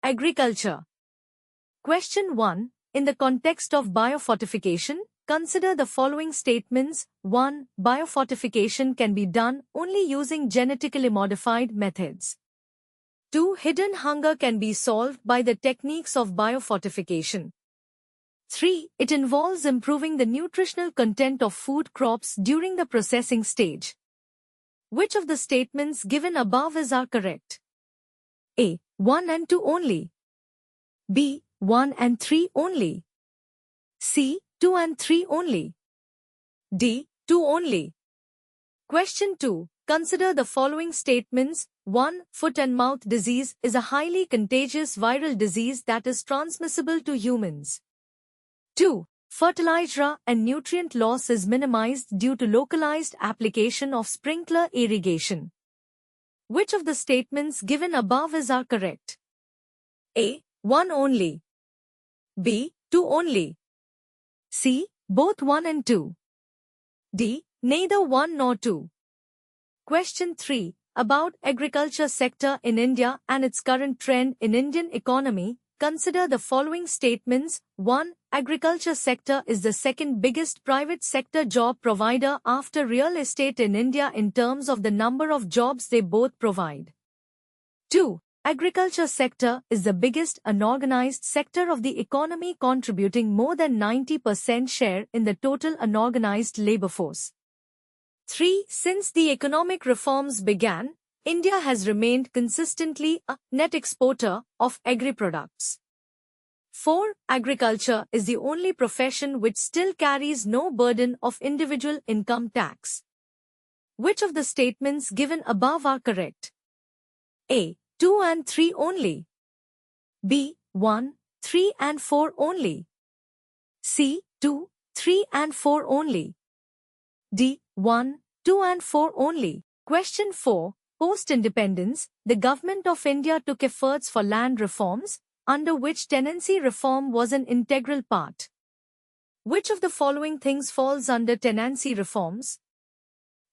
Agriculture. Question 1. In the context of biofortification, consider the following statements. 1. Biofortification can be done only using genetically modified methods. 2. Hidden hunger can be solved by the techniques of biofortification. 3. It involves improving the nutritional content of food crops during the processing stage. Which of the statements given above are correct? A. 1 and 2 only. B. 1 and 3 only. C. 2 and 3 only. D. 2 only. Question 2. Consider the following statements. 1. Foot and mouth disease is a highly contagious viral disease that is transmissible to humans. 2. Fertilizer and nutrient loss is minimized due to localized application of sprinkler irrigation. Which of the statements given above are correct? A. 1 only. B. 2 only. C. Both 1 and 2. D. Neither 1 nor 2. Question 3. About agriculture sector in India and its current trend in Indian economy, consider the following statements. 1. Agriculture sector is the second biggest private sector job provider after real estate in India in terms of the number of jobs they both provide. 2. Agriculture sector is the biggest unorganized sector of the economy, contributing more than 90% share in the total unorganized labor force. 3. Since the economic reforms began, India has remained consistently a net exporter of agri-products. 4. Agriculture is the only profession which still carries no burden of individual income tax. Which of the statements given above are correct? A. 2 and 3 only. B. 1, 3 and 4 only. C. 2, 3 and 4 only. D. 1, 2 and 4 only. Question 4. Post-independence, the Government of India took efforts for land reforms, under which tenancy reform was an integral part. Which of the following things falls under tenancy reforms?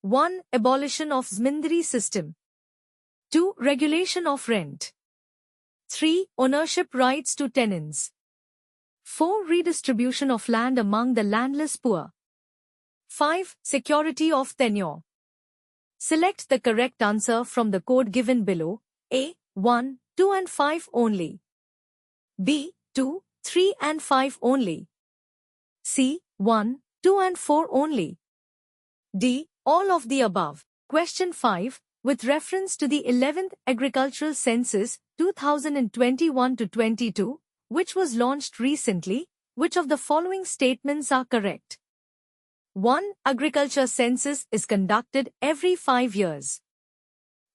1. Abolition of Zamindari system. 2. Regulation of rent. 3. Ownership rights to tenants. 4. Redistribution of land among the landless poor. 5. Security of tenure. Select the correct answer from the code given below. A. 1, 2 and 5 only. B. 2, 3 and 5 only. C. 1, 2 and 4 only. D. All of the above. Question 5. With reference to the 11th Agricultural Census 2021-22, which was launched recently, which of the following statements are correct? 1. Agriculture census is conducted every 5 years.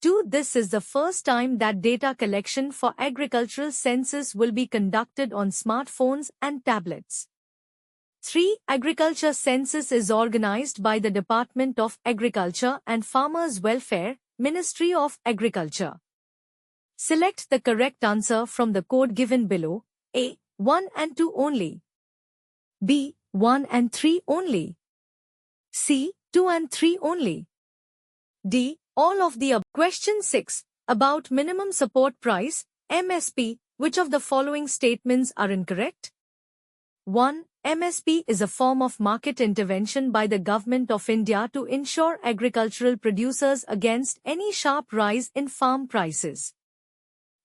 2. This is the first time that data collection for agricultural census will be conducted on smartphones and tablets. 3. Agriculture census is organized by the Department of Agriculture and Farmers Welfare, Ministry of Agriculture. Select the correct answer from the code given below. A. 1 and 2 only. B. 1 and 3 only. C. 2 and 3 only. D. All of the above. Question 6. About minimum support price, MSP, which of the following statements are incorrect? 1. MSP is a form of market intervention by the Government of India to ensure agricultural producers against any sharp rise in farm prices.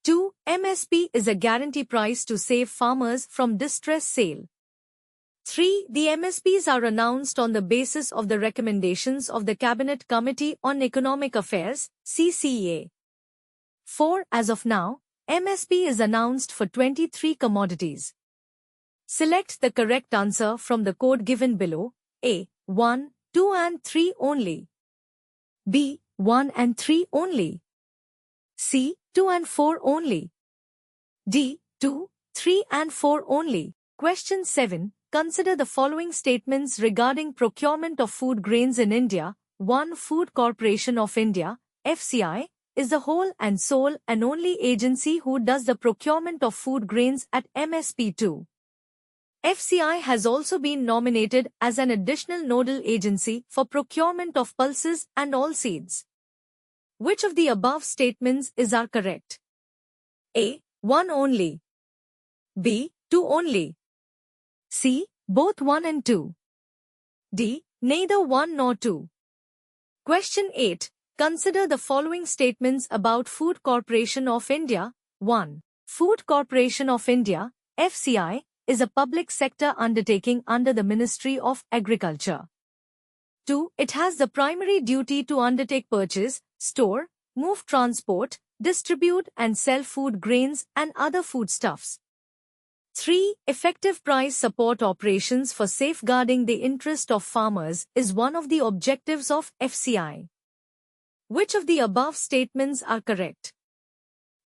2. MSP is a guarantee price to save farmers from distress sale. 3. The MSPs are announced on the basis of the recommendations of the Cabinet Committee on Economic Affairs, CCEA. 4. As of now, MSP is announced for 23 commodities. Select the correct answer from the code given below. A. 1, 2 and 3 only. B. 1 and 3 only. C. 2 and 4 only. D. 2, 3 and 4 only. Question 7. Consider the following statements regarding procurement of food grains in India. 1. Food Corporation of India, FCI, is the whole and sole and only agency who does the procurement of food grains at MSP 2. FCI has also been nominated as an additional nodal agency for procurement of pulses and oilseeds. Which of the above statements are correct? A. 1 only. B. 2 only. C. Both 1 and 2. D. Neither 1 nor 2. Question 8. Consider the following statements about Food Corporation of India. 1. Food Corporation of India, FCI, is a public sector undertaking under the Ministry of Agriculture. 2. It has the primary duty to undertake purchase, store, move, transport, distribute and sell food grains and other foodstuffs. 3. Effective price support operations for safeguarding the interest of farmers is one of the objectives of FCI. Which of the above statements are correct?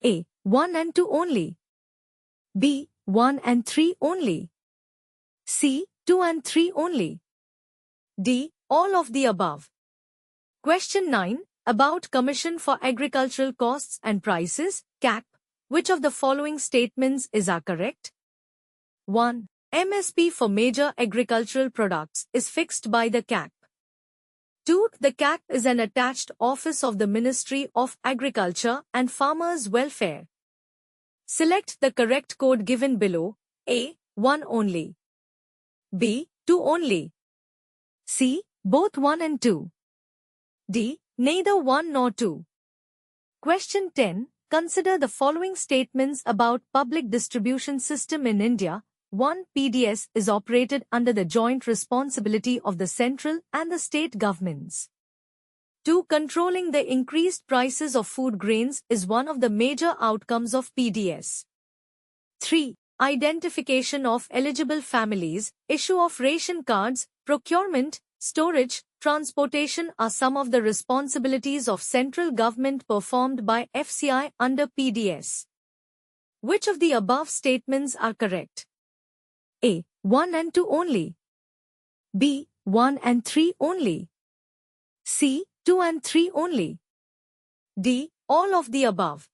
A. 1 and 2 only. B. 1 and 3 only. C. 2 and 3 only. D. All of the above. Question 9. About Commission for Agricultural Costs and Prices, CAC. Which of the following statements is correct? 1. MSP for major agricultural products is fixed by the CAC. 2. The CAC is an attached office of the Ministry of Agriculture and Farmers' Welfare. Select the correct code given below. A. 1 only. B. 2 only. C. Both 1 and 2. D. Neither 1 nor 2. Question 10. Consider the following statements about public distribution system in India. 1. PDS is operated under the joint responsibility of the central and the state governments. 2. Controlling the increased prices of food grains is one of the major outcomes of PDS. 3. Identification of eligible families, issue of ration cards, procurement, storage, transportation are some of the responsibilities of central government performed by FCI under PDS. Which of the above statements are correct? A. 1 and 2 only. B. 1 and 3 only. C. 2 and 3 only. D. All of the above.